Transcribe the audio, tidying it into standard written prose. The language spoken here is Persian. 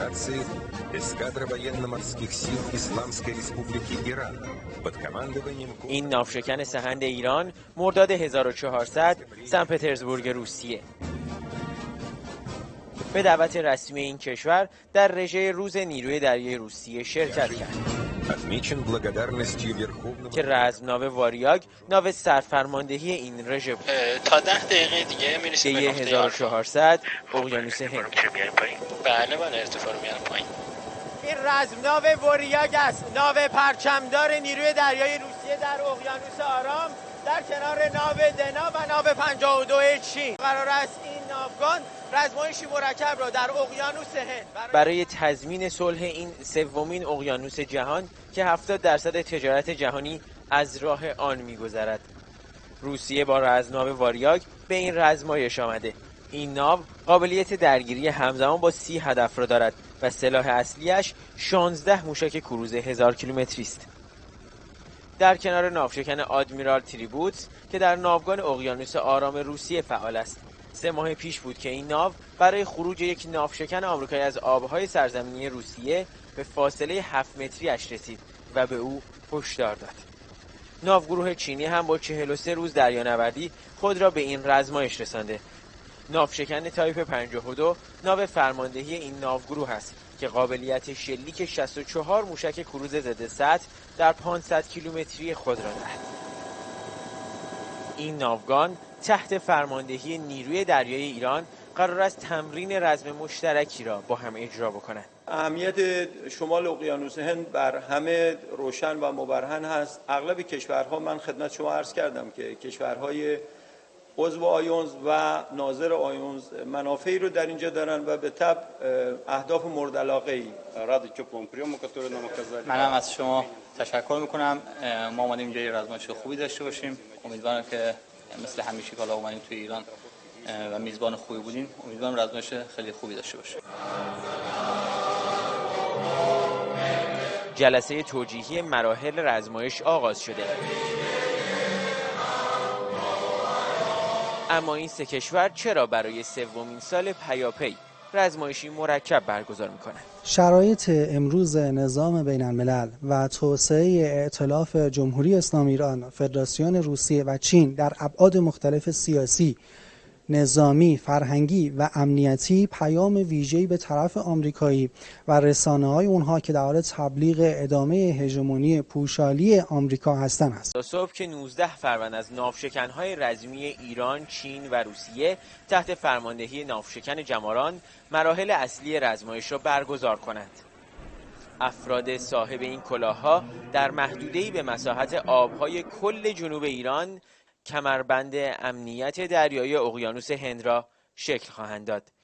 операции эскадра военно-морских сил Исламской Республики Иран под командованием این ناوشکن سهند ایران مرداد 1400 سن پترزبورگ روسیه به دعوت رسمی این کشور در رژه روز نیروی دریایی روسیه شرکت کرد отмечен благодарностью Верховного که رزمناو واریاگ ناو سرفرماندهی این رژه بود. تا 10 دقیقه دیگه میرسیم دی به نقطه 1400 اقیانوس هند. بله من ارتفاع رو میارم پایین. این رزمناو واریاگ است، ناو پرچمدار نیروی دریایی روسیه در اقیانوس آرام در کنار ناو دنا و ناو 52 چین. قرار است این ناوگان رزمایشی مرکب را در اقیانوس هند برای تضمین صلح این سومین اقیانوس جهان که 70% تجارت جهانی از راه آن می‌گذرد. روسیه با رزمناو واریاگ به این رزمایش آمده. این ناو قابلیت درگیری همزمان با 30 هدف را دارد و سلاح اصلیش 16 موشک کروز 1000 کیلومتری است. در کنار ناوشکن آدمیرال تریبوتس که در ناوگان اقیانوس آرام روسیه فعال است. 3 ماه پیش بود که این ناو برای خروج یک ناوشکن آمریکایی از آبهای سرزمینی روسیه به فاصله 7 متری اش رسید و به او هشدار داد. ناوگروه چینی هم با 43 روز دریانوردی خود را به این رزمایش رسانده. ناوشکن تایپ 52 ناو فرماندهی این ناوگروه است که قابلیت شلیک 64 موشک کروز ضد سطح در 500 کیلومتری خود را دارد. این ناوگان تحت فرماندهی نیروی دریایی ایران قرار است تمرین رزم مشترکی را با هم اجرا بکنند. اهمیت شمال اقیانوس هند بر همه روشن و مبرهن هست. اغلب کشورها من خدمت شما عرض کردم که کشورهای عضو آیونز و ناظر آیونز منافعی رو در اینجا دارن و به طبع اهداف مورد علاقه‌ای. منم از شما تشکر میکنم. ما اومدیم اینجا یه رزمایش خوبی داشته باشیم. امیدوارم که مثل همیشه که اومدیم توی ایران و میزبان خوبی بودیم، امیدوارم رزمایش خیلی خوبی داشته باشیم. جلسه توجیهی مراحل رزمایش آغاز شده. اما این 3 کشور چرا برای سومین سال پیاپی رزمایشی مرکب برگزار می‌کنند؟ شرایط امروز نظام بین الملل و توسعه ائتلاف جمهوری اسلامی ایران، فدراسیون روسیه و چین در ابعاد مختلف سیاسی، نظامی، فرهنگی و امنیتی پیام ویژه‌ای به طرف آمریکایی و رسانه‌های اونها که در حال تبلیغ ادامه هژمونی پوشالی آمریکا هستند است. تا صبح که 19 فروند از ناوشکن‌های رزمی ایران، چین و روسیه تحت فرماندهی ناوشکن جماران مراحل اصلی رزمایش را برگزار کنند. افراد صاحب این کلاه‌ها در محدوده‌ای به مساحت آب‌های کل جنوب ایران کمربند امنیت دریایی اقیانوس هند را شکل خواهند داد.